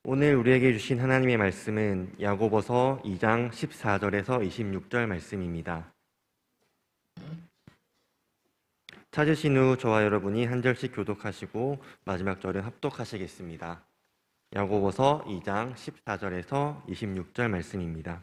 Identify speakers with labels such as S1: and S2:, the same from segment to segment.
S1: 오늘 우리에게 주신 하나님의 말씀은 야고보서 2장 14절에서 26절 말씀입니다. 찾으신 후 저와 여러분이 한 절씩 교독하시고 마지막 절은 합독하시겠습니다. 야고보서 2장 14절에서 26절 말씀입니다.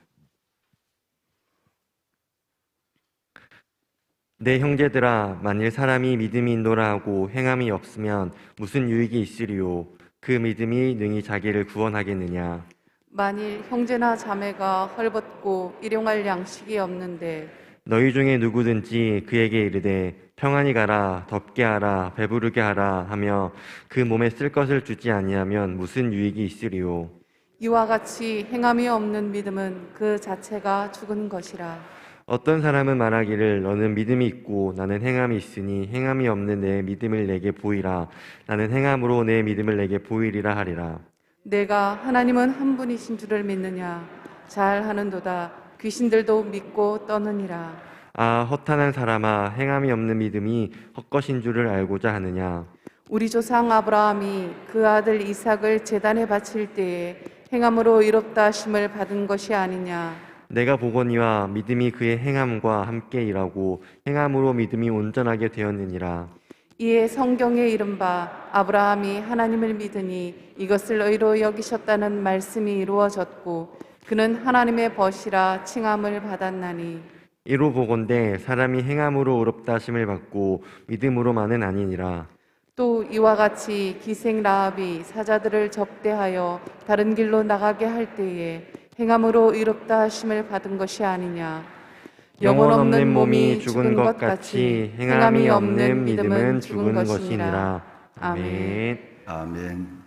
S1: 내 형제들아, 만일 사람이 믿음이 있노라 하고 행함이 없으면 무슨 유익이 있으리요? 그 믿음이 능히 자기를 구원하겠느냐?
S2: 만일 형제나 자매가 헐벗고 일용할 양식이 없는데
S1: 너희 중에 누구든지 그에게 이르되 평안히 가라, 덥게 하라, 배부르게 하라 하며 그 몸에 쓸 것을 주지 아니하면 무슨 유익이 있으리요?
S2: 이와 같이 행함이 없는 믿음은 그 자체가 죽은 것이라.
S1: 어떤 사람은 말하기를 너는 믿음이 있고 나는 행함이 있으니 행함이 없는 내 믿음을 내게 보이라. 나는 행함으로 내 믿음을 내게 보이리라 하리라.
S2: 내가 하나님은 한 분이신 줄을 믿느냐? 잘하는도다. 귀신들도 믿고 떠느니라.
S1: 아, 허탄한 사람아, 행함이 없는 믿음이 헛것인 줄을 알고자 하느냐?
S2: 우리 조상 아브라함이 그 아들 이삭을 제단에 바칠 때에 행함으로 이롭다 하심을 받은 것이 아니냐?
S1: 내가 보거니와 믿음이 그의 행함과 함께 일하고 행함으로 믿음이 온전하게 되었느니라.
S2: 이에 성경에 이른바 아브라함이 하나님을 믿으니 이것을 의로 여기셨다는 말씀이 이루어졌고 그는 하나님의 벗이라 칭함을 받았나니.
S1: 이로 보건대 사람이 행함으로 의롭다 하심을 받고 믿음으로만은 아니니라.
S2: 또 이와 같이 기생 라합이 사자들을 접대하여 다른 길로 나가게 할 때에 행함으로 의롭다 하심을 받은 것이 아니냐.
S1: 영혼 없는 몸이 죽은 것 같이 행함이 없는 믿음은 죽은 것이니라. 아멘.
S3: 아멘.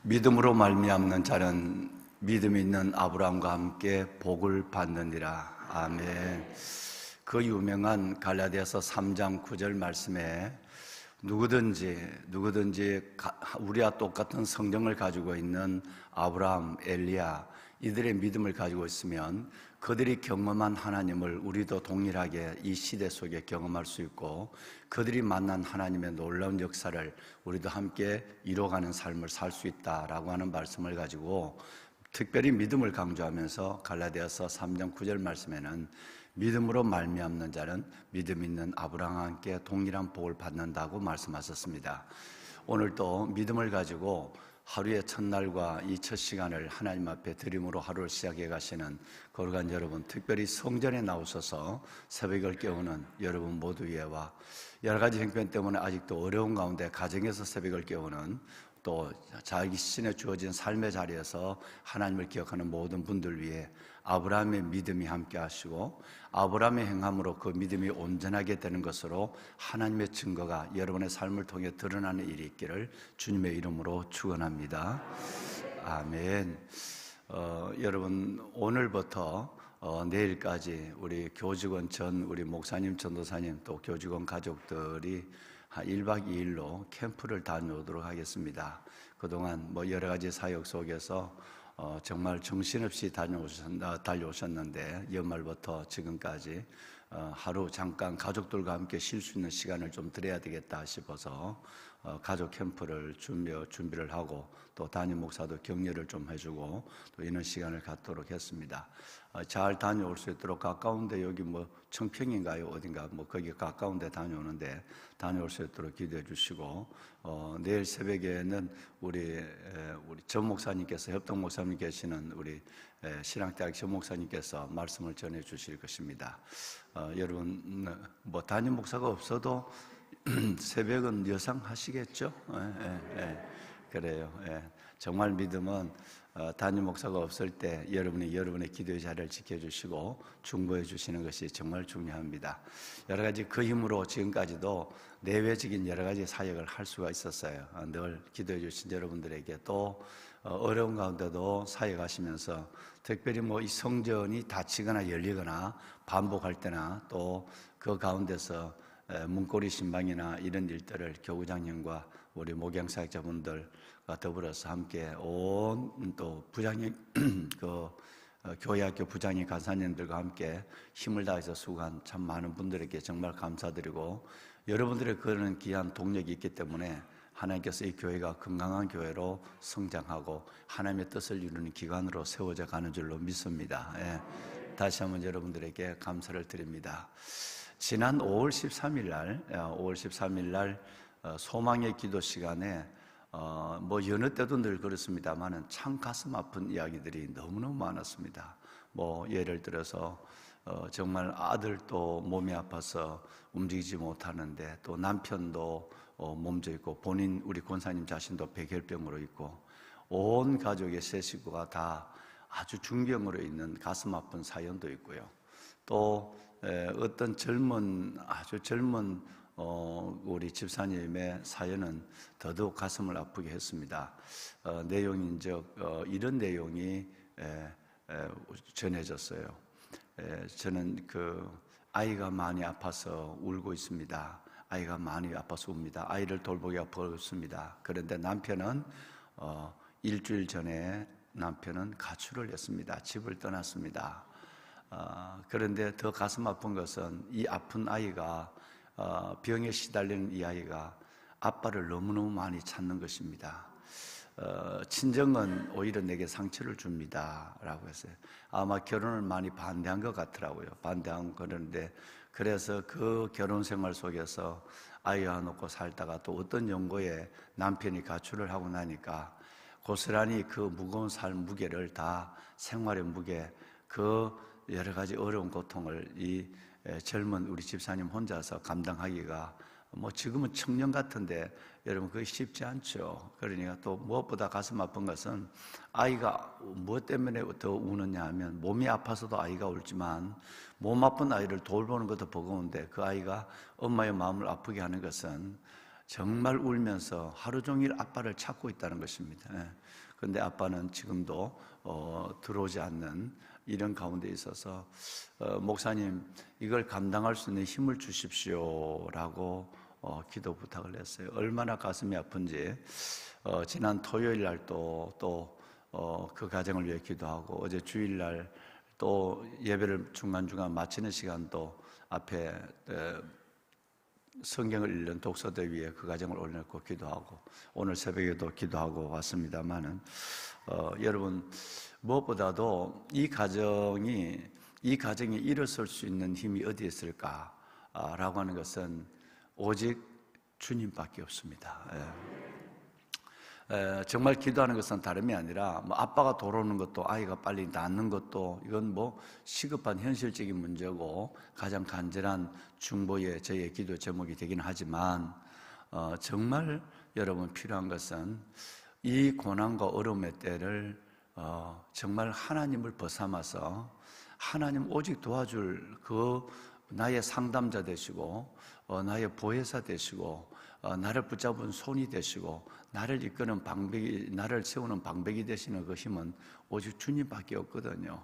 S3: 믿음으로 말미암는 자는 믿음 있는 아브라함과 함께 복을 받느니라. 아멘. 그 유명한 갈라디아서 3장 9절 말씀에 누구든지 우리와 똑같은 성경을 가지고 있는 아브라함, 엘리야 이들의 믿음을 가지고 있으면 그들이 경험한 하나님을 우리도 동일하게 이 시대 속에 경험할 수 있고 그들이 만난 하나님의 놀라운 역사를 우리도 함께 이뤄가는 삶을 살 수 있다라고 하는 말씀을 가지고 특별히 믿음을 강조하면서 갈라디아서 3장 9절 말씀에는 믿음으로 말미암는 자는 믿음 있는 아브라함과 함께 동일한 복을 받는다고 말씀하셨습니다. 오늘도 믿음을 가지고 하루의 첫날과 이 첫 시간을 하나님 앞에 드림으로 하루를 시작해 가시는 거룩한 여러분, 특별히 성전에 나오셔서 새벽을 깨우는 여러분 모두 위에와 여러 가지 형편 때문에 아직도 어려운 가운데 가정에서 새벽을 깨우는 또 자기 신에 주어진 삶의 자리에서 하나님을 기억하는 모든 분들 위해 아브라함의 믿음이 함께 하시고 아브라함의 행함으로 그 믿음이 온전하게 되는 것으로 하나님의 증거가 여러분의 삶을 통해 드러나는 일이 있기를 주님의 이름으로 축원합니다. 아멘. 여러분 오늘부터 내일까지 우리 교직원 전 우리 목사님 전도사님 또 교직원 가족들이 1박 2일로 캠프를 다녀오도록 하겠습니다. 그동안 여러 가지 사역 속에서 정말 정신없이 달려오셨는데 연말부터 지금까지 하루 잠깐 가족들과 함께 쉴 수 있는 시간을 좀 드려야 되겠다 싶어서 가족 캠프를 준비를 하고 또 담임 목사도 격려를 좀 해주고 또 이런 시간을 갖도록 했습니다. 잘 다녀올 수 있도록 가까운데 여기 청평인가요 어딘가 거기 가까운데 다녀오는데 다녀올 수 있도록 기도해 주시고 내일 새벽에는 우리 전 목사님께서 협동 목사님 계시는 우리 신앙대학 전 목사님께서 말씀을 전해 주실 것입니다. 여러분 담임 목사가 없어도 새벽은 여상하시겠죠? 그래요. 정말 믿음은 담임 목사가 없을 때 여러분의 기도의 자리를 지켜주시고 중보해 주시는 것이 정말 중요합니다. 여러 가지 그 힘으로 지금까지도 내외적인 여러 가지 사역을 할 수가 있었어요. 늘 기도해 주신 여러분들에게 또 어려운 가운데도 사역하시면서 특별히 이 성전이 닫히거나 열리거나 반복할 때나 또 그 가운데서 문고리 신방이나 이런 일들을 교구장님과 우리 목양사역자분들과 더불어서 함께 온 또 부장님 교회학교 부장님 간사님들과 함께 힘을 다해서 수고한 참 많은 분들에게 정말 감사드리고 여러분들의 그런 귀한 동력이 있기 때문에 하나님께서 이 교회가 건강한 교회로 성장하고 하나님의 뜻을 이루는 기관으로 세워져 가는 줄로 믿습니다. 예. 다시 한번 여러분들에게 감사를 드립니다. 지난 5월 13일 날 소망의 기도 시간에 뭐 여느 때도 늘 그렇습니다만은 참 가슴 아픈 이야기들이 너무너무 많았습니다. 뭐 예를 들어서 정말 아들도 몸이 아파서 움직이지 못하는데 또 남편도 몸져 있고 본인 우리 권사님 자신도 백혈병으로 있고 온 가족의 세 식구가 다 아주 중병으로 있는 가슴 아픈 사연도 있고요. 또 어떤 아주 젊은 우리 집사님의 사연은 더더욱 가슴을 아프게 했습니다. 내용인즉 이런 내용이 전해졌어요. 저는 그 아이가 많이 아파서 울고 있습니다. 아이가 많이 아파서 웁니다. 아이를 돌보기가 버겁습니다. 그런데 남편은 일주일 전에 남편은 가출을 했습니다. 집을 떠났습니다. 그런데 더 가슴 아픈 것은 이 아픈 아이가 병에 시달리는 이 아이가 아빠를 너무너무 많이 찾는 것입니다. 친정은 오히려 내게 상처를 줍니다 라고 했어요. 아마 결혼을 많이 반대한 것 같더라고요. 반대한 그런데 그래서 그 결혼 생활 속에서 아이와 놓고 살다가 또 어떤 연고에 남편이 가출을 하고 나니까 고스란히 그 무거운 삶 무게를 다 생활의 무게 그 여러 가지 어려운 고통을 이 젊은 우리 집사님 혼자서 감당하기가 뭐 지금은 청년 같은데 여러분 그게 쉽지 않죠. 그러니까 또 무엇보다 가슴 아픈 것은 아이가 무엇 때문에 더 우느냐 하면 몸이 아파서도 아이가 울지만 몸 아픈 아이를 돌보는 것도 버거운데 그 아이가 엄마의 마음을 아프게 하는 것은 정말 울면서 하루 종일 아빠를 찾고 있다는 것입니다. 그런데 아빠는 지금도 들어오지 않는 이런 가운데 있어서 목사님 이걸 감당할 수 있는 힘을 주십시오라고 기도 부탁을 했어요. 얼마나 가슴이 아픈지 지난 토요일 날 또 그 가정을 위해 기도하고 어제 주일 날 또 예배를 중간중간 마치는 시간도 앞에 성경을 읽는 독서대 위에 그 가정을 올려놓고 기도하고 오늘 새벽에도 기도하고 왔습니다만은 여러분 무엇보다도 이 가정이 일어설 수 있는 힘이 어디에 있을까라고 하는 것은 오직 주님밖에 없습니다. 정말 기도하는 것은 다름이 아니라 뭐 아빠가 돌아오는 것도 아이가 빨리 낫는 것도 이건 뭐 시급한 현실적인 문제고 가장 간절한 중보의 저희의 기도 제목이 되긴 하지만 정말 여러분 필요한 것은 이 고난과 어려움의 때를 정말 하나님을 벗삼아서 하나님 오직 도와줄 그 나의 상담자 되시고 나의 보혜사 되시고 나를 붙잡은 손이 되시고 나를 이끄는 방백이 나를 세우는 방백이 되시는 그 힘은 오직 주님밖에 없거든요.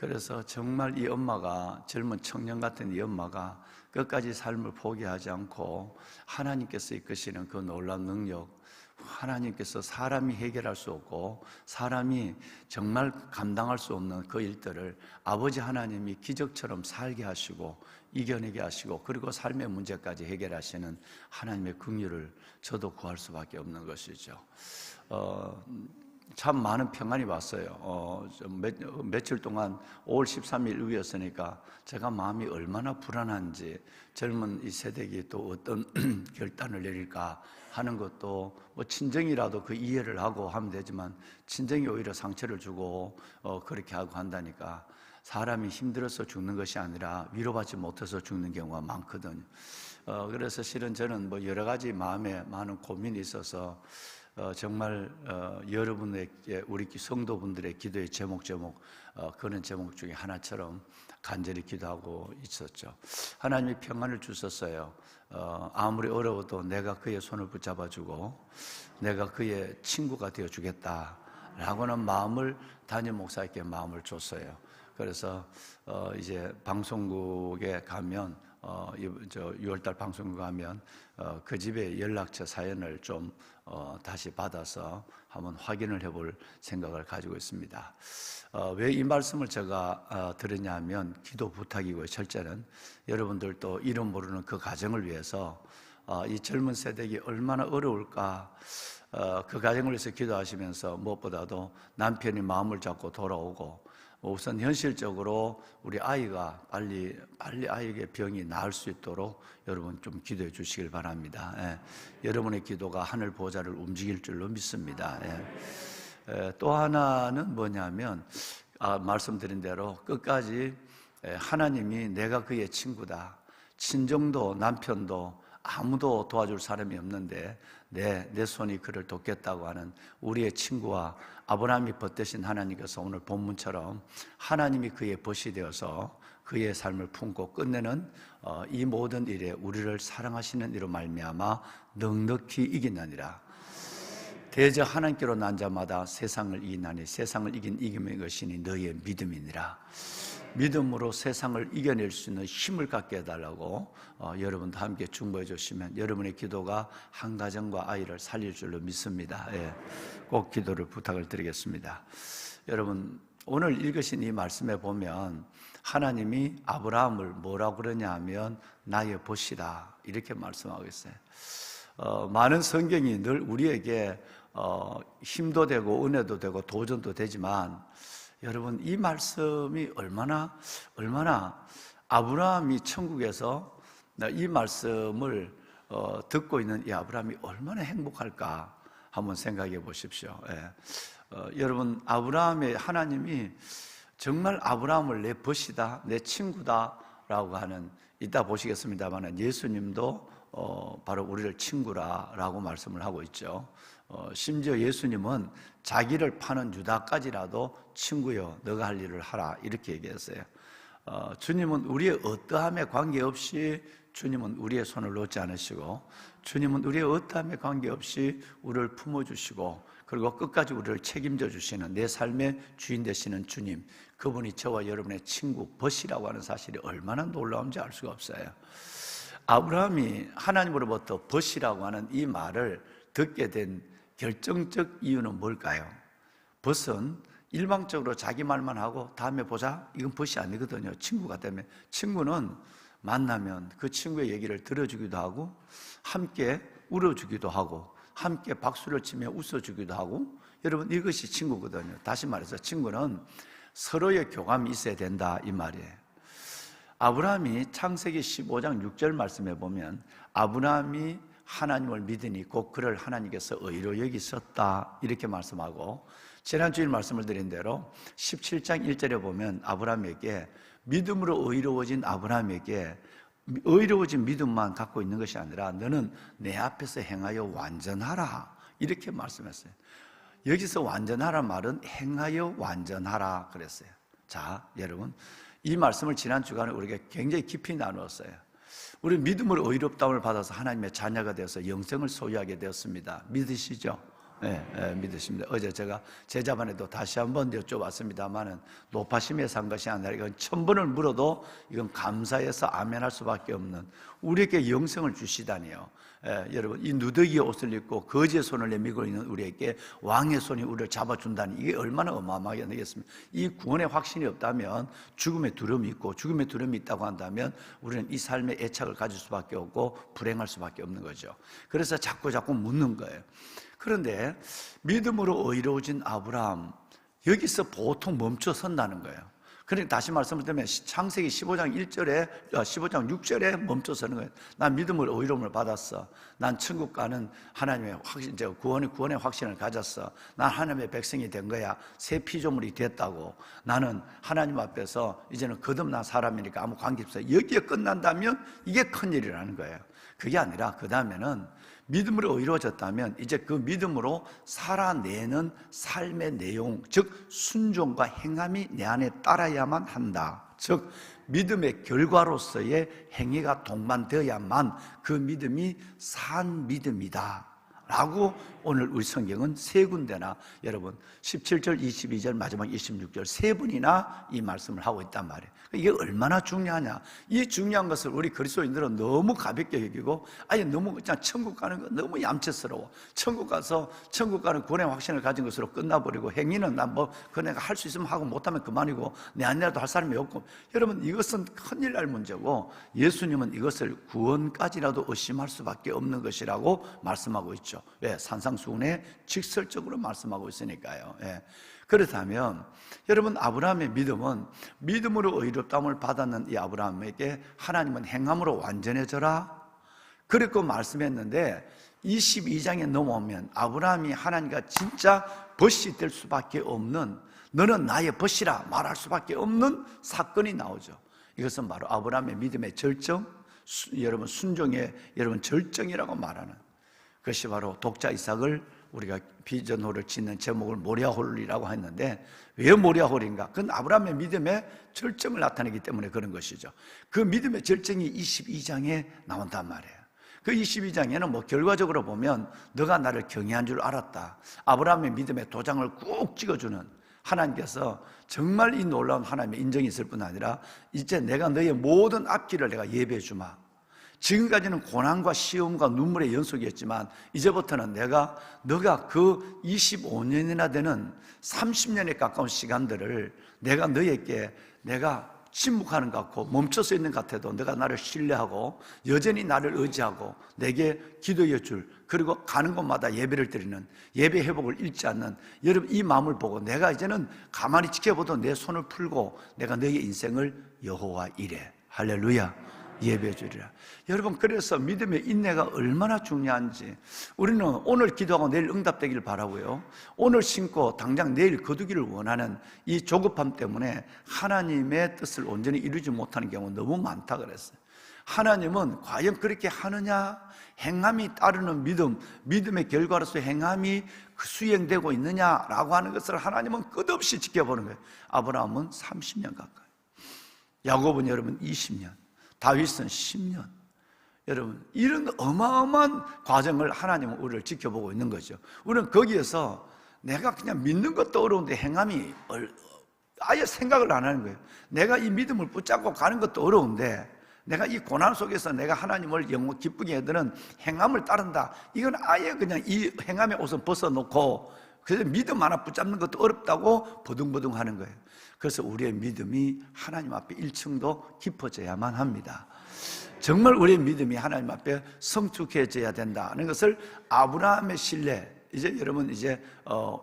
S3: 그래서 정말 이 엄마가 젊은 청년 같은 이 엄마가 끝까지 삶을 포기하지 않고 하나님께서 이끄시는 그 놀라운 능력 하나님께서 사람이 해결할 수 없고 사람이 정말 감당할 수 없는 그 일들을 아버지 하나님이 기적처럼 살게 하시고 이겨내게 하시고 그리고 삶의 문제까지 해결하시는 하나님의 긍휼을 저도 구할 수밖에 없는 것이죠. 참 많은 평안이 왔어요. 며칠 동안 5월 13일 이후였으니까 제가 마음이 얼마나 불안한지 젊은 이 세대기 또 어떤 결단을 내릴까 하는 것도 뭐 친정이라도 그 이해를 하고 하면 되지만 친정이 오히려 상처를 주고 그렇게 하고 한다니까 사람이 힘들어서 죽는 것이 아니라 위로받지 못해서 죽는 경우가 많거든요. 그래서 실은 저는 뭐 여러 가지 마음에 많은 고민이 있어서 정말 여러분에게 우리 성도분들의 기도의 제목 그런 제목 중에 하나처럼 간절히 기도하고 있었죠. 하나님이 평안을 주셨어요. 아무리 어려워도 내가 그의 손을 붙잡아주고 내가 그의 친구가 되어주겠다라고는 마음을 담임 목사님께 마음을 줬어요. 그래서 이제 방송국에 가면 6월달 방송국 가면 그 집의 연락처 사연을 좀 다시 받아서 한번 확인을 해볼 생각을 가지고 있습니다. 왜 이 말씀을 제가 드렸냐면 기도 부탁이고요. 첫째는 여러분들도 이름 모르는 그 가정을 위해서 이 젊은 세대가 얼마나 어려울까. 그 가정을 위해서 기도하시면서 무엇보다도 남편이 마음을 잡고 돌아오고, 우선 현실적으로 우리 아이가 빨리 아이에게 병이 나을 수 있도록 여러분 좀 기도해 주시길 바랍니다. 여러분의 기도가 하늘 보좌를 움직일 줄로 믿습니다. 또 하나는 뭐냐면, 말씀드린 대로 끝까지 하나님이 내가 그의 친구다, 친정도 남편도 아무도 도와줄 사람이 없는데 내 손이 그를 돕겠다고 하는 우리의 친구와 아브라함이 벗되신 하나님께서 오늘 본문처럼 하나님이 그의 벗이 되어서 그의 삶을 품고 끝내는 이 모든 일에 우리를 사랑하시는 이로 말미암아 넉넉히 이기느니라. 대저 하나님께로 난 자마다 세상을 이기나니 세상을 이긴 이김의 것이니 너희의 믿음이니라. 믿음으로 세상을 이겨낼 수 있는 힘을 갖게 해달라고 여러분도 함께 중보해 주시면 여러분의 기도가 한 가정과 아이를 살릴 줄로 믿습니다. 꼭 기도를 부탁을 드리겠습니다. 여러분, 오늘 읽으신 이 말씀에 보면 하나님이 아브라함을 뭐라고 그러냐 하면 나의 벗이다 이렇게 말씀하고 있어요. 많은 성경이 늘 우리에게 힘도 되고 은혜도 되고 도전도 되지만, 여러분 이 말씀이 얼마나 아브라함이 천국에서 이 말씀을 듣고 있는 이 아브라함이 얼마나 행복할까 한번 생각해 보십시오. 여러분, 아브라함의 하나님이 정말 아브라함을 내 벗이다, 내 친구다라고 하는, 이따 보시겠습니다만 예수님도 바로 우리를 친구라라고 말씀을 하고 있죠. 심지어 예수님은 자기를 파는 유다까지라도 친구여 너가 할 일을 하라 이렇게 얘기했어요. 주님은 우리의 어떠함에 관계없이 주님은 우리의 손을 놓지 않으시고, 주님은 우리의 어떠함에 관계없이 우리를 품어주시고, 그리고 끝까지 우리를 책임져 주시는 내 삶의 주인 되시는 주님, 그분이 저와 여러분의 친구 벗이라고 하는 사실이 얼마나 놀라운지 알 수가 없어요. 아브라함이 하나님으로부터 벗이라고 하는 이 말을 듣게 된 결정적 이유는 뭘까요? 벗은 일방적으로 자기 말만 하고 다음에 보자, 이건 벗이 아니거든요. 친구가 되면, 친구는 만나면 그 친구의 얘기를 들어주기도 하고 함께 울어주기도 하고 함께 박수를 치며 웃어주기도 하고, 여러분 이것이 친구거든요. 다시 말해서 친구는 서로의 교감이 있어야 된다 이 말이에요. 아브라함이 창세기 15장 6절 말씀에 보면 아브라함이 하나님을 믿으니 곧 그를 하나님께서 의로 여기셨다 이렇게 말씀하고, 지난주일 말씀을 드린 대로 17장 1절에 보면 아브라함에게 믿음으로 의로워진 아브라함에게 의로워진 믿음만 갖고 있는 것이 아니라 너는 내 앞에서 행하여 완전하라 이렇게 말씀했어요. 여기서 완전하라 말은 행하여 완전하라 그랬어요. 자, 여러분 이 말씀을 지난 주간에 우리가 굉장히 깊이 나누었어요. 우리 믿음으로 의롭다움을 받아서 하나님의 자녀가 되어서 영생을 소유하게 되었습니다. 믿으시죠? 네, 믿으십니다. 어제 제가 제 자반에도 다시 한번 여쭤봤습니다만은 높아심에서 한 것이 아니라 이건 1000번을 물어도 이건 감사해서 아멘할 수밖에 없는, 우리에게 영생을 주시다니요. 여러분 이 누더기의 옷을 입고 거지의 손을 내밀고 있는 우리에게 왕의 손이 우리를 잡아준다니 이게 얼마나 어마어마하게 되겠습니까? 이 구원의 확신이 없다면 죽음의 두려움이 있고, 죽음의 두려움이 있다고 한다면 우리는 이 삶의 애착을 가질 수밖에 없고 불행할 수밖에 없는 거죠. 그래서 자꾸 묻는 거예요. 그런데 믿음으로 의로워진 아브라함, 여기서 보통 멈춰 선다는 거예요. 그러니까 다시 말씀을 드리면 창세기 15장 6절에 멈춰 서는 거예요. 난 믿음으로 의로움을 받았어. 난 천국 가는 하나님의 확신, 구원의 확신을 가졌어. 난 하나님의 백성이 된 거야. 새 피조물이 됐다고. 나는 하나님 앞에서 이제는 거듭난 사람이니까 아무 관계 없어요. 여기에 끝난다면 이게 큰일이라는 거예요. 그게 아니라 그 다음에는 믿음으로 의로워졌다면 이제 그 믿음으로 살아내는 삶의 내용, 즉 순종과 행함이 내 안에 따라야만 한다. 즉 믿음의 결과로서의 행위가 동반되어야만 그 믿음이 산 믿음이다 라고 오늘 우리 성경은 세 군데나 여러분 17절, 22절, 마지막 26절 세 번이나 이 말씀을 하고 있단 말이에요. 이게 얼마나 중요하냐. 이 중요한 것을 우리 그리스도인들은 너무 가볍게 여기고 아예 너무 그냥 천국 가는 거 너무 얌체스러워. 천국 가서 천국 가는 구원의 확신을 가진 것으로 끝나버리고 행위는 난 뭐 그 내가 할 수 있으면 하고 못하면 그만이고 내 아니라도 할 사람이 없고, 여러분 이것은 큰일 날 문제고 예수님은 이것을 구원까지라도 의심할 수밖에 없는 것이라고 말씀하고 있죠. 왜? 산상수훈에 직설적으로 말씀하고 있으니까요. 예. 그렇다면 여러분, 아브라함의 믿음은 믿음으로 의롭다함을 받았는 이 아브라함에게 하나님은 행함으로 완전해져라 그랬고 말씀했는데, 22장에 넘어오면 아브라함이 하나님과 진짜 벗이 될 수밖에 없는, 너는 나의 벗이라 말할 수밖에 없는 사건이 나오죠. 이것은 바로 아브라함의 믿음의 절정, 여러분 순종의 여러분 절정이라고 말하는 그것이 바로 독자 이삭을 우리가 비전홀을 짓는 제목을 모리아홀이라고 했는데, 왜 모리아홀인가? 그건 아브라함의 믿음의 절정을 나타내기 때문에 그런 것이죠. 그 믿음의 절정이 22장에 나온단 말이에요. 그 22장에는 뭐 결과적으로 보면 너가 나를 경외한 줄 알았다, 아브라함의 믿음의 도장을 꾹 찍어주는 하나님께서 정말 이 놀라운 하나님의 인정이 있을 뿐 아니라 이제 내가 너의 모든 앞길을 내가 예배해 주마. 지금까지는 고난과 시험과 눈물의 연속이었지만 이제부터는 너가 그 25년이나 되는 30년에 가까운 시간들을 내가 너에게 내가 침묵하는 것 같고 멈춰서 있는 것 같아도 너가 나를 신뢰하고 여전히 나를 의지하고 내게 기도해 줄, 그리고 가는 곳마다 예배를 드리는 예배 회복을 잃지 않는 여러분 이 마음을 보고 내가 이제는 가만히 지켜보도 내 손을 풀고 내가 너의 인생을 여호와 이레 할렐루야 예배해 주리라. 여러분, 그래서 믿음의 인내가 얼마나 중요한지 우리는 오늘 기도하고 내일 응답되기를 바라고요, 오늘 심고 당장 내일 거두기를 원하는 이 조급함 때문에 하나님의 뜻을 온전히 이루지 못하는 경우가 너무 많다 그랬어요. 하나님은 과연 그렇게 하느냐? 행함이 따르는 믿음, 믿음의 결과로서 행함이 수행되고 있느냐라고 하는 것을 하나님은 끝없이 지켜보는 거예요. 아브라함은 30년 가까이, 야곱은 여러분 20년, 다윗은 10년. 여러분, 이런 어마어마한 과정을 하나님은 우리를 지켜보고 있는 거죠. 우리는 거기에서 내가 그냥 믿는 것도 어려운데 행함이 아예 생각을 안 하는 거예요. 내가 이 믿음을 붙잡고 가는 것도 어려운데 내가 이 고난 속에서 내가 하나님을 영원 기쁘게 해드는 행함을 따른다, 이건 아예 그냥 이 행함의 옷을 벗어놓고 그래서 믿음 하나 붙잡는 것도 어렵다고 버둥버둥 하는 거예요. 그래서 우리의 믿음이 하나님 앞에 1층도 깊어져야만 합니다. 정말 우리의 믿음이 하나님 앞에 성숙해져야 된다는 것을 아브라함의 신뢰, 이제 여러분 이제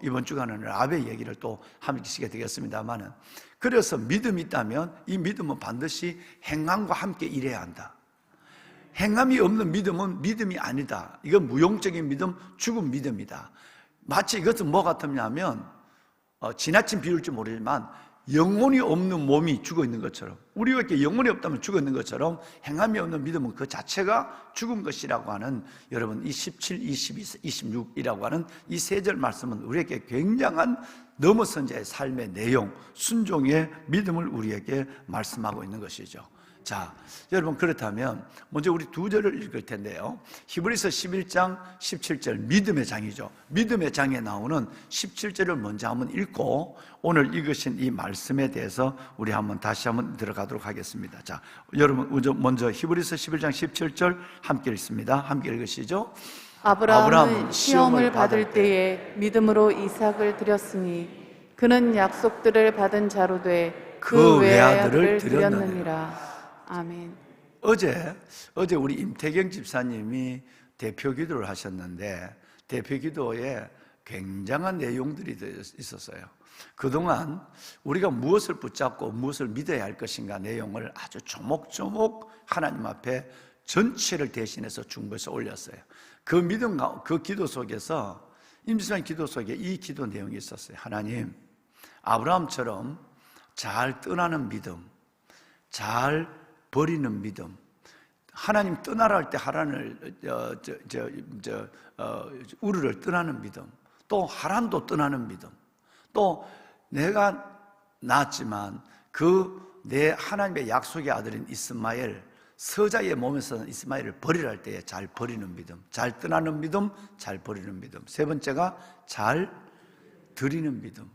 S3: 이번 주간은 라합의 얘기를 또 하시게 되겠습니다만은, 그래서 믿음이 있다면 이 믿음은 반드시 행함과 함께 일해야 한다. 행함이 없는 믿음은 믿음이 아니다. 이건 무용적인 믿음, 죽은 믿음이다. 마치 이것은 뭐 같으냐면 지나친 비유일지 모르지만 영혼이 없는 몸이 죽어 있는 것처럼, 우리가 이렇게 영혼이 없다면 죽어 있는 것처럼 행함이 없는 믿음은 그 자체가 죽은 것이라고 하는, 여러분 이 17, 22, 26이라고 하는 이 세 절 말씀은 우리에게 굉장한 넘어선 자의 삶의 내용, 순종의 믿음을 우리에게 말씀하고 있는 것이죠. 자, 여러분, 그렇다면 먼저 우리 두 절을 읽을 텐데요, 히브리서 11장 17절 믿음의 장이죠. 믿음의 장에 나오는 17절을 먼저 한번 읽고 오늘 읽으신 이 말씀에 대해서 우리 다시 한번 들어가도록 하겠습니다. 자, 여러분 먼저 히브리서 11장 17절 함께 읽습니다. 함께 읽으시죠.
S2: 아브라함은 시험을 받을 때에 믿음으로 이삭을 드렸으니 그는 약속들을 받은 자로 돼 그 외아들을 드렸느니라. 아멘.
S3: 어제 우리 임태경 집사님이 대표 기도를 하셨는데 대표 기도에 굉장한 내용들이 있었어요. 그동안 우리가 무엇을 붙잡고 무엇을 믿어야 할 것인가 내용을 아주 조목조목 하나님 앞에 전체를 대신해서 중보해서 올렸어요. 그 믿음과 그 기도 속에서, 임 집사님 기도 속에 이 기도 내용이 있었어요. 하나님, 아브라함처럼 잘 떠나는 믿음, 잘 버리는 믿음, 하나님 떠나라 할 때 하란을 우르를 떠나는 믿음, 또 하란도 떠나는 믿음, 또 내가 낳았지만 그 내 하나님의 약속의 아들인 이스마엘 서자의 몸에서 이스마엘을 버리라 할 때에 잘 버리는 믿음, 잘 떠나는 믿음, 잘 버리는 믿음. 세 번째가 잘 드리는 믿음.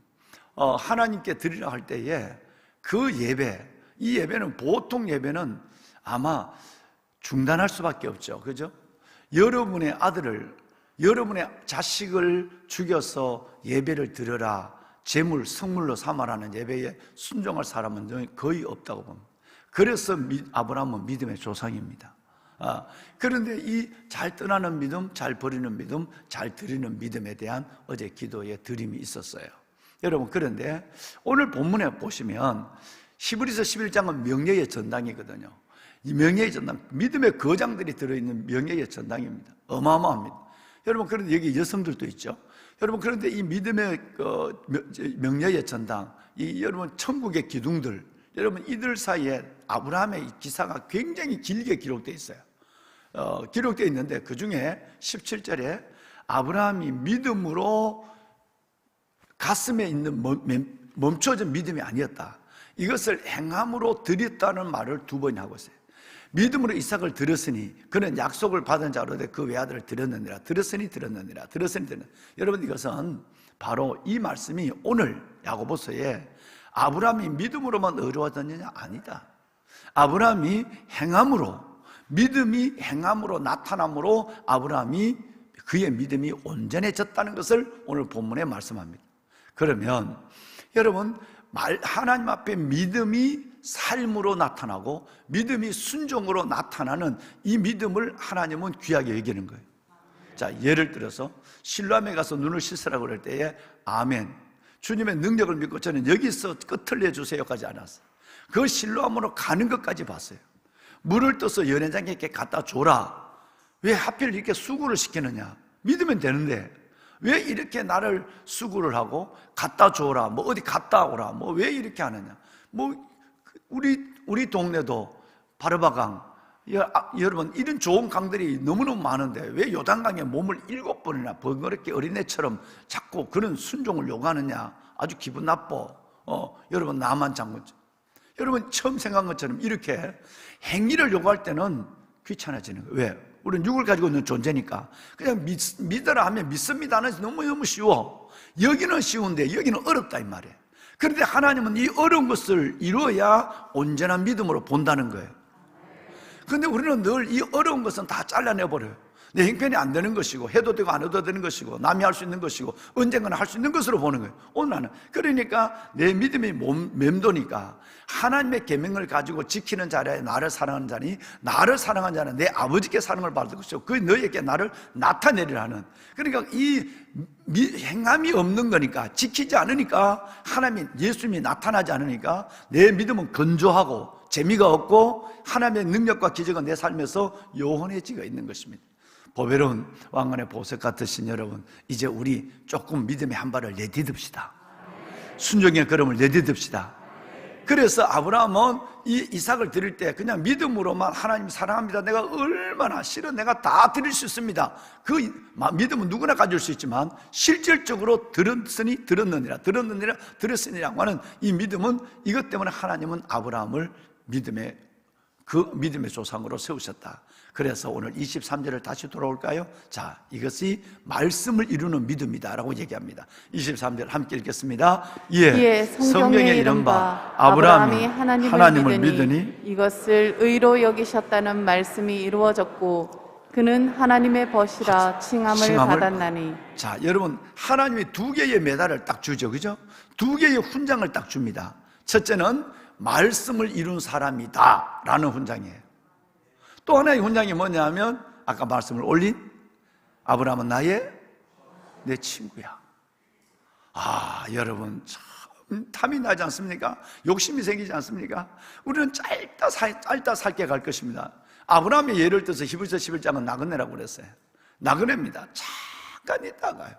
S3: 하나님께 드리라 할 때에 그 예배, 이 예배는 보통 예배는 아마 중단할 수밖에 없죠. 그죠? 여러분의 아들을, 여러분의 자식을 죽여서 예배를 드려라, 제물, 성물로 삼아라는 예배에 순종할 사람은 거의 없다고 봅니다. 그래서 아브라함은 믿음의 조상입니다. 그런데 이 잘 떠나는 믿음, 잘 버리는 믿음, 잘 드리는 믿음에 대한 어제 기도의 드림이 있었어요. 여러분, 그런데 오늘 본문에 보시면 히브리서 11장은 명예의 전당이거든요. 이 명예의 전당, 믿음의 거장들이 들어있는 명예의 전당입니다. 어마어마합니다. 여러분, 그런데 여기 여성들도 있죠. 여러분, 그런데 이 믿음의 명예의 전당, 이 여러분 천국의 기둥들, 여러분 이들 사이에 아브라함의 기사가 굉장히 길게 기록되어 있어요. 기록되어 있는데 그 중에 17절에 아브라함이 믿음으로 가슴에 있는 멈춰진 믿음이 아니었다. 이것을 행함으로 드렸다는 말을 2번 하고 있어요. 믿음으로 이삭을 들었으니 그는 약속을 받은 자로되 그 외아들을 들었느니라. 들었으니 들었느니라. 들었으니 들었느니라. 여러분, 이것은 바로 이 말씀이 오늘 야고보서에 아브라함이 믿음으로만 의로워졌느냐? 아니다. 아브라함이 행함으로, 믿음이 행함으로 나타남으로 아브라함이 그의 믿음이 온전해졌다는 것을 오늘 본문에 말씀합니다. 그러면 여러분, 하나님 앞에 믿음이 삶으로 나타나고 믿음이 순종으로 나타나는 이 믿음을 하나님은 귀하게 여기는 거예요. 자, 예를 들어서 실로암에 가서 눈을 씻으라고 그럴 때에 아멘, 주님의 능력을 믿고 저는 여기서 끝을 내주세요까지 않았어요. 그 실로암으로 가는 것까지 봤어요. 물을 떠서 연회장에게 갖다 줘라. 왜 하필 이렇게 수고를 시키느냐? 믿으면 되는데 왜 이렇게 나를 수고를 하고 갖다 줘라, 뭐 어디 갔다 오라, 뭐 왜 이렇게 하느냐? 뭐 우리 동네도 바르바강, 여러분 이런 좋은 강들이 너무너무 많은데 왜 요단강에 몸을 7번이나 번거롭게 어린애처럼 자꾸 그런 순종을 요구하느냐? 아주 기분 나빠. 여러분 나만 장군. 여러분 처음 생각한 것처럼 이렇게 행위를 요구할 때는 귀찮아지는 거예요. 왜? 우리는 육을 가지고 있는 존재니까 그냥 믿으라 하면 믿습니다는 너무너무 쉬워. 여기는 쉬운데 여기는 어렵다 이 말이에요. 그런데 하나님은 이 어려운 것을 이루어야 온전한 믿음으로 본다는 거예요. 그런데 우리는 늘 이 어려운 것은 다 잘라내버려요. 내 형편이 안 되는 것이고 해도 되고 안 해도 되는 것이고 남이 할 수 있는 것이고 언젠가는 할 수 있는 것으로 보는 거예요. 오늘 나는 그러니까 내 믿음이 맴도니까 하나님의 계명을 가지고 지키는 자리에 나를 사랑하는 자니 나를 사랑하는 자는 내 아버지께 사랑을 받을 것이고 그 너희에게 나를 나타내리라 하는, 그러니까 이 행함이 없는 거니까, 지키지 않으니까 하나님 예수님이 나타나지 않으니까 내 믿음은 건조하고 재미가 없고 하나님의 능력과 기적은 내 삶에서 요원해지가 있는 것입니다. 보배로운 왕관의 보석 같으신 여러분, 이제 우리 조금 믿음의 한 발을 내딛읍시다. 순종의 걸음을 내딛읍시다. 그래서 아브라함은 이 이삭을 드릴 때 그냥 믿음으로만 하나님 사랑합니다, 내가 얼마나 실은 내가 다 드릴 수 있습니다, 그 믿음은 누구나 가질 수 있지만 실질적으로 들었으니라고 하는 이 믿음은, 이것 때문에 하나님은 아브라함을 믿음의 조상으로 세우셨다. 그래서 오늘 23절을 다시 돌아올까요? 자, 이것이 말씀을 이루는 믿음이다 라고 얘기합니다. 23절 함께 읽겠습니다.
S2: 성경에 이른 바 아브라함이 하나님을 믿으니 이것을 의로 여기셨다는 말씀이 이루어졌고 그는 하나님의 벗이라 칭함을 받았나니.
S3: 자, 여러분, 하나님이 2개의 메달을 딱 주죠, 그죠? 2개의 훈장을 딱 줍니다. 첫째는 말씀을 이룬 사람이다 라는 훈장이에요. 또 하나의 훈장이 뭐냐면 아까 말씀을 올린 아브라함은 내 친구야. 여러분 참 탐이 나지 않습니까? 욕심이 생기지 않습니까? 우리는 짧다 살게 갈 것입니다. 아브라함의 예를 들어서 히브리서 11장은 나그네라고 그랬어요. 나그네입니다. 잠깐 있다가요.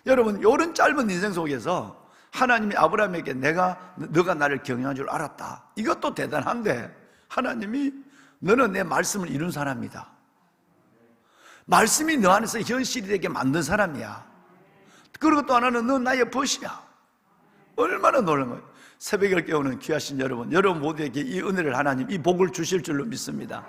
S3: 여러분, 이런 짧은 인생 속에서 하나님이 아브라함에게 너가 나를 경영한 줄 알았다, 이것도 대단한데 하나님이 너는 내 말씀을 이룬 사람이다, 말씀이 너 안에서 현실이 되게 만든 사람이야, 그리고 또 하나는 너 나의 벗이야. 얼마나 놀란 거예요. 새벽을 깨우는 귀하신 여러분, 여러분 모두에게 이 은혜를 하나님, 이 복을 주실 줄로 믿습니다.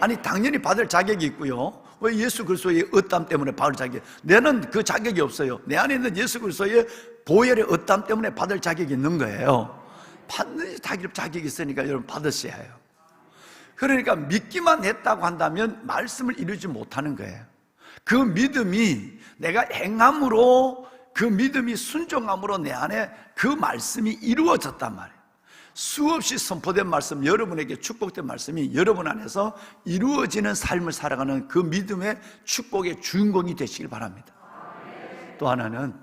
S3: 아니 당연히 받을 자격이 있고요. 왜 예수 그리스도의 어땀 때문에 받을 자격? 내는 그 자격이 없어요. 내 안에 있는 예수 그리스도의 보혈의 어땀 때문에 받을 자격이 있는 거예요. 받는 자격이 있으니까 여러분 받으셔야 해요. 그러니까 믿기만 했다고 한다면 말씀을 이루지 못하는 거예요. 그 믿음이 내가 행함으로, 그 믿음이 순종함으로 내 안에 그 말씀이 이루어졌단 말이에요. 수없이 선포된 말씀, 여러분에게 축복된 말씀이 여러분 안에서 이루어지는 삶을 살아가는 그 믿음의 축복의 주인공이 되시길 바랍니다. 또 하나는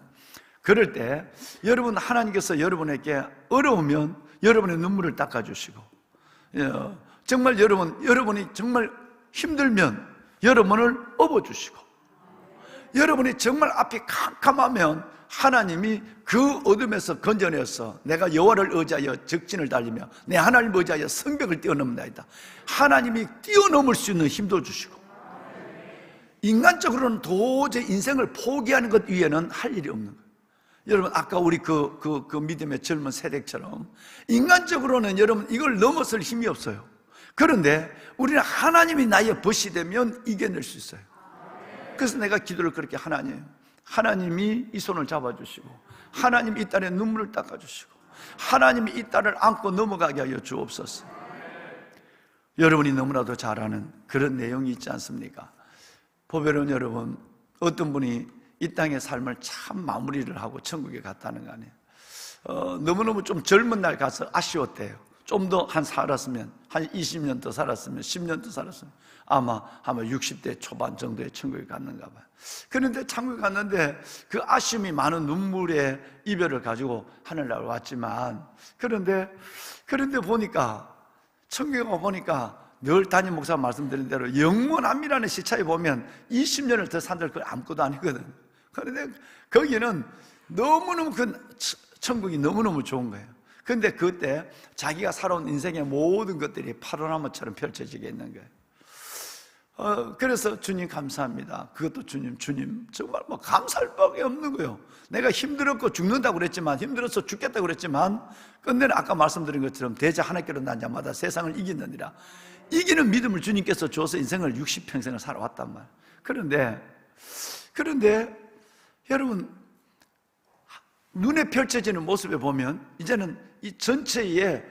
S3: 그럴 때 여러분, 하나님께서 여러분에게 어려우면 여러분의 눈물을 닦아주시고, 정말 여러분이 정말 힘들면 여러분을 업어주시고, 여러분이 정말 앞이 캄캄하면 하나님이 그 어둠에서 건져내서 내가 여호와를 의지하여 적진을 달리며 내 하나님을 의지하여 성벽을 뛰어넘는다이다. 하나님이 뛰어넘을 수 있는 힘도 주시고, 인간적으로는 도저히 인생을 포기하는 것 위에는 할 일이 없는 거예요. 여러분, 아까 우리 그 믿음의 젊은 세대처럼 인간적으로는 여러분 이걸 넘어설 힘이 없어요. 그런데 우리는 하나님이 나의 벗이 되면 이겨낼 수 있어요. 그래서 내가 기도를 그렇게, 하나님이 이 손을 잡아주시고, 하나님이 이 딸의 눈물을 닦아주시고, 하나님이 이 딸을 안고 넘어가게 하여 주옵소서. 여러분이 너무나도 잘 아는 그런 내용이 있지 않습니까? 보배로운 여러분, 어떤 분이 이 땅의 삶을 참 마무리를 하고 천국에 갔다는 거 아니에요. 너무너무 좀 젊은 날 가서 아쉬웠대요. 좀 더 살았으면, 한 20년 더 살았으면, 10년 더 살았으면 아마 60대 초반 정도의 천국에 갔는가 봐요. 그런데 천국에 갔는데 그 아쉬움이 많은 눈물의 이별을 가지고 하늘나라로 왔지만, 그런데 보니까, 천국에 보니까 늘 담임 목사가 말씀드린 대로 영원함이라는 시차에 보면 20년을 더 산들 그 아무것도 아니거든. 그런데 거기는 너무너무 천국이 너무너무 좋은 거예요. 그런데 그때 자기가 살아온 인생의 모든 것들이 파노라마처럼 펼쳐지게 있는 거예요. 그래서 주님 감사합니다. 그것도 주님 정말 감사할 밖에 없는 거예요. 내가 힘들었고 죽는다고 그랬지만, 힘들어서 죽겠다고 그랬지만, 끝내는 아까 말씀드린 것처럼 대자 하나님께로 난 자마다 세상을 이기느니라. 이기는 믿음을 주님께서 줘서 인생을 60평생을 살아왔단 말이에요. 그런데 여러분, 눈에 펼쳐지는 모습에 보면 이제는 이 전체의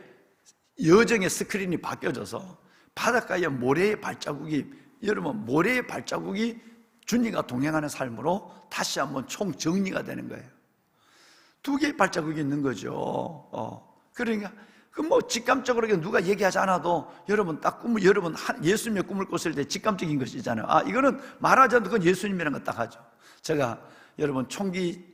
S3: 여정의 스크린이 바뀌어져서 바닷가에 모래의 발자국이, 여러분 모래의 발자국이 주님과 동행하는 삶으로 다시 한번 총정리가 되는 거예요. 두 개의 발자국이 있는 거죠. 그러니까 직감적으로 누가 얘기하지 않아도 여러분 딱 여러분 예수님의 꿈을 꿨을 때 직감적인 것이잖아요. 이거는 말하지 않아도 그건 예수님이라는 거 딱 하죠. 제가 여러분 총기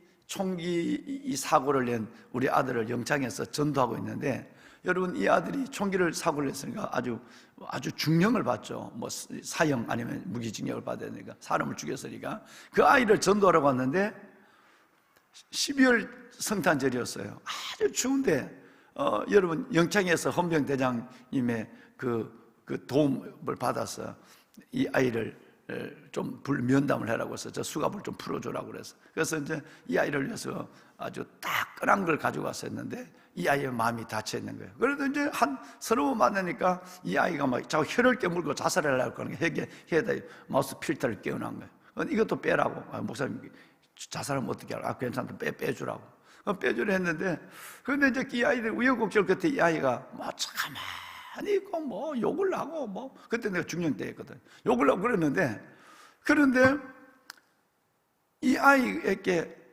S3: 이 사고를 낸 우리 아들을 영창에서 전도하고 있는데, 여러분 이 아들이 총기를 사고를 했으니까 아주 중형을 받죠. 사형 아니면 무기징역을 받아야 되니까, 사람을 죽였으니까. 그 아이를 전도하러 갔는데 12월 성탄절이었어요. 아주 추운데 여러분 영창에서 헌병대장님의 그 도움을 받아서 이 아이를 좀 면담을 해라고 해서 저 수갑을 좀 풀어주라고 그래서 이제 이 아이를 위해서 아주 따끈한 걸 가지고 왔었는데, 이 아이의 마음이 닫혀 있는 거예요. 그래도 이제 서너 번 만나니까 이 아이가 막 자꾸 혀를 깨물고 자살하려고 하는 게 해다 마우스 필터를 깨어난 거예요. 이것도 빼라고. 목사님 자살하면 어떻게 하라고? 괜찮다, 빼주라고. 빼주려 했는데, 그런데 이제 이 아이들 우여곡절 끝에 이 아이가 가만히 있고 욕을 하고 그때 내가 중형 때였거든. 욕을 하고 그랬는데, 그런데 이 아이에게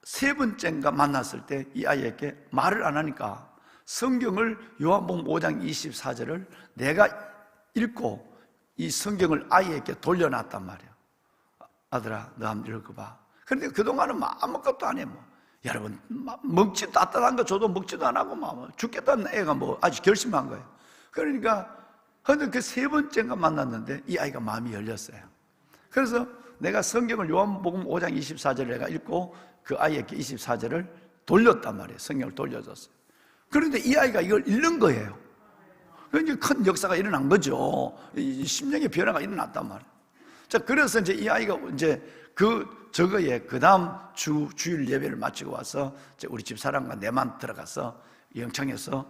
S3: 세 번째인가 만났을 때 이 아이에게 말을 안 하니까 성경을 요한복음 5장 24절을 내가 읽고 이 성경을 아이에게 돌려놨단 말이야. 아들아, 너 한번 읽어봐. 그런데 그동안은 아무것도 안 해. 여러분, 먹지도 따뜻한 거 줘도 먹지도 안 하고 죽겠다는 애가 아주 결심한 거예요. 그러니까 근데 그 세 번째인가 만났는데 이 아이가 마음이 열렸어요. 그래서 내가 성경을 요한복음 5장 24절을 내가 읽고 그 아이에게 24절을 돌렸단 말이에요. 성경을 돌려줬어요. 그런데 이 아이가 이걸 읽는 거예요. 그러니까 큰 역사가 일어난 거죠. 심령의 변화가 일어났단 말이에요. 자, 그래서 이제 이 아이가 이제 저거에 그 다음 주일 예배를 마치고 와서 이제 우리 집 사람과 내만 들어가서 영창에서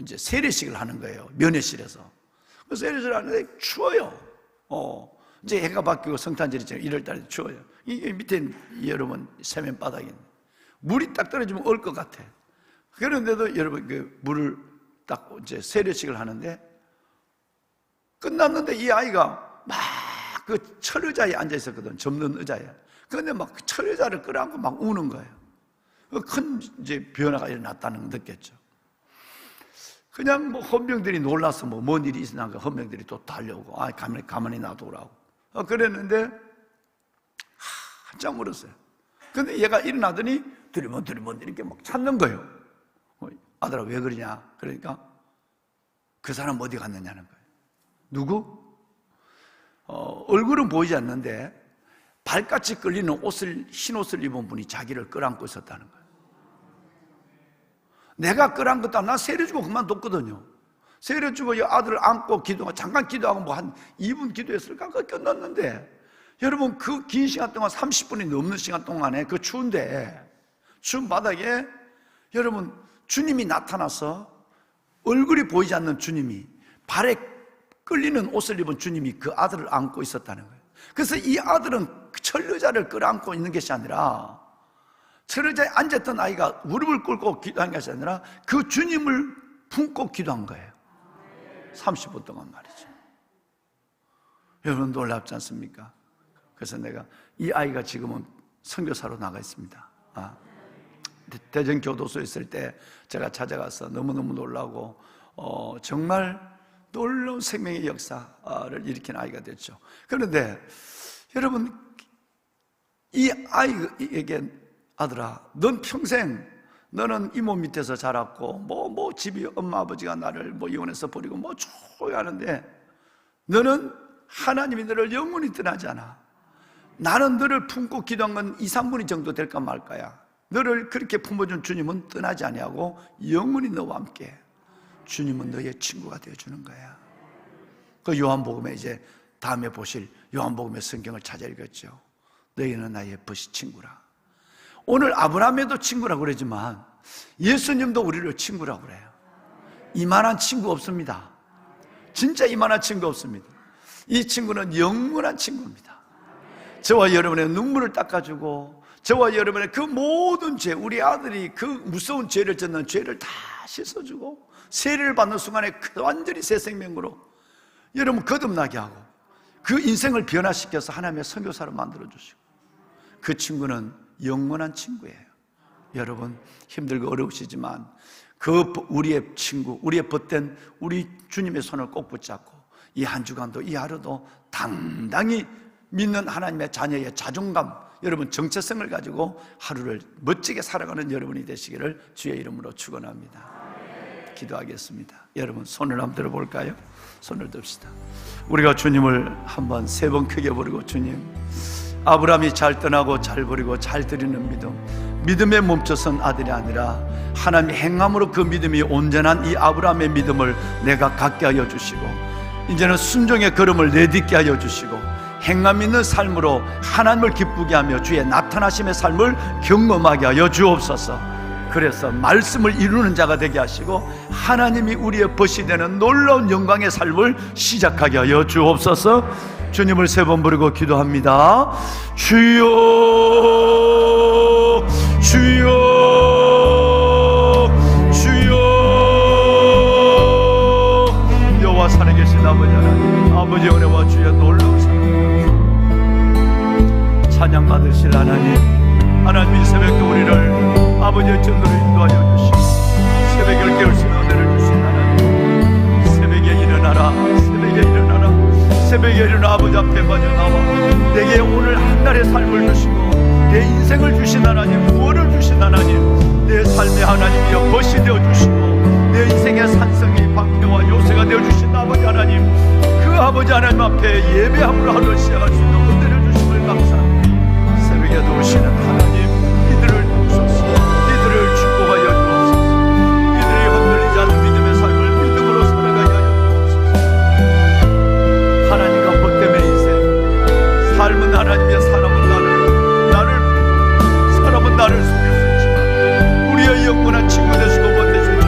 S3: 이제 세례식을 하는 거예요. 면회실에서. 그 세례식을 하는데 추워요. 이제 해가 바뀌고 성탄절이 1월달에 추워요. 이 밑에 여러분 세면 바닥에 물이 딱 떨어지면 얼 것 같아. 그런데도 여러분 그 물을 딱 이제 세례식을 하는데 끝났는데 이 아이가 막 그 철의자에 앉아 있었거든. 접는 의자에. 그런데 막 그 철의자를 끌어안고 막 우는 거예요. 큰 이제 변화가 일어났다는 걸 느꼈죠. 그냥 뭐 헌병들이 놀라서 뭐 뭔 일이 있으나 그 헌병들이 또 달려오고 가만히 놔두라고 그랬는데 한참 울었어요. 근데 얘가 일어나더니 두리번 이렇게 막 찾는 거예요. 아들아 왜 그러냐? 그러니까 그 사람 어디 갔느냐는 거예요. 누구? 얼굴은 보이지 않는데 발같이 끌리는 흰 옷을 입은 분이 자기를 끌어안고 있었다는 거예요. 내가 끌어안고다 나 세례주고 그만뒀거든요. 세례주고 아들을 안고 기도하고 잠깐 기도하고 뭐 한 2분 기도했을까? 그거 끝났는데 여러분 그 긴 시간 동안 30분이 넘는 시간 동안에 그 추운데 추운 바닥에 여러분 주님이 나타나서 얼굴이 보이지 않는 주님이 발에 끌리는 옷을 입은 주님이 그 아들을 안고 있었다는 거예요. 그래서 이 아들은 철의자를 끌어안고 있는 것이 아니라 철의자에 앉았던 아이가 무릎을 꿇고 기도한 것이 아니라 그 주님을 품고 기도한 거예요. 30분 동안 말이죠. 여러분 놀랍지 않습니까? 그래서 내가 이 아이가 지금은 선교사로 나가 있습니다. 대전교도소에 있을 때 제가 찾아가서 너무너무 놀라고 정말 놀라운 생명의 역사를 일으킨 아이가 됐죠. 그런데 여러분 이 아이에게 아들아 넌 평생 너는 이모 밑에서 자랐고 뭐 집이 엄마 아버지가 나를 뭐 이혼해서 버리고 뭐 조용하는데 너는 하나님이 너를 영원히 떠나지 않아. 나는 너를 품고 기도한 건 2, 3분이 정도 될까 말까야. 너를 그렇게 품어준 주님은 떠나지 아니하고 영원히 너와 함께 주님은 너의 친구가 되어주는 거야. 그 요한복음에 이제 다음에 보실 요한복음의 성경을 찾아 읽었죠. 너희는 나의 버시 친구라. 오늘 아브라함에도 친구라고 그러지만 예수님도 우리를 친구라고 그래요. 이만한 친구 없습니다. 진짜 이만한 친구 없습니다. 이 친구는 영원한 친구입니다. 저와 여러분의 눈물을 닦아주고 저와 여러분의 그 모든 죄, 우리 아들이 그 무서운 죄를 졌는 죄를 다 씻어주고 세례를 받는 순간에 완전히 새 생명으로 여러분 거듭나게 하고 그 인생을 변화시켜서 하나님의 선교사로 만들어주시고 그 친구는 영원한 친구예요. 여러분 힘들고 어려우시지만 그 우리의 친구, 우리의 벗된 우리 주님의 손을 꼭 붙잡고 이 한 주간도 이 하루도 당당히 믿는 하나님의 자녀의 자존감, 여러분 정체성을 가지고 하루를 멋지게 살아가는 여러분이 되시기를 주의 이름으로 축원합니다. 기도하겠습니다. 여러분 손을 한번 들어볼까요? 손을 듭시다. 우리가 주님을 한번 3번 크게 부르고 주님, 아브라함이 잘 떠나고 잘 버리고 잘 드리는 믿음에 멈춰선 아들이 아니라 하나님의 행함으로 그 믿음이 온전한 이 아브라함의 믿음을 내가 갖게 하여 주시고 이제는 순종의 걸음을 내딛게 하여 주시고 행함 있는 삶으로 하나님을 기쁘게 하며 주의 나타나심의 삶을 경험하게 하여 주옵소서. 그래서 말씀을 이루는 자가 되게 하시고 하나님이 우리의 벗이 되는 놀라운 영광의 삶을 시작하게 하여 주옵소서. 주님을 3번 부르고 기도합니다. 주여 주여 주여. 여호와 살아계신 아버지 하나님, 아버지 은혜와 주의 놀라운 사랑 찬양 받으실 하나님, 하나님 이 새벽에 우리를 아버지의 전도로 인도하여 주시고 새벽을 깨울 수 있는 은혜를 주신 하나님, 새벽에 일어나라, 새벽에 일어나라, 새벽에 일어나 아버지 앞에 빠져나와 내게 오늘 한 날의 삶을 주시고 내 인생을 주신 하나님, 구원을 주신 하나님, 내 삶의 하나님이여 벗이 되어주시고 내 인생의 산성이 방패와 요새가 되어주신 아버지 하나님, 그 아버지 하나님 앞에 예배함으로 하루를 시작할 수 있는 은혜를 주심을 감사합니다. 새벽에 도우시는 하나님, 이들을 도우소서. 이들을 축복하여 주옵소서. 이들이 흔들리지 않는 믿음의 삶을 믿음으로 살아가게 하여 주옵소서. 하나님과 벗됨의 인생, 삶은 하나님의 사람은 나를 속일 수 있지만 우리의 영원한 친구 되시고 벗되심을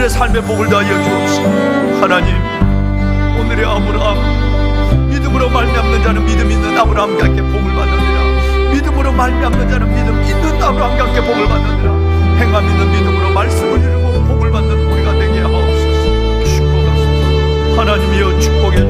S3: 그들의 삶에 복을 더하여 주옵시고, 하나님, 오늘의 아브라함, 믿음으로 말미암는 자는 믿음 있는 아브라함과 함께 복을 받느니라. 믿음으로 말미암는 자는 믿음 있는 아브라함과 함께 복을 받느니라. 행함 있는 믿음으로 말씀을 이루고 복을 받는 우리가 되게 하옵소서. 축복하소서. 하나님이여 축복해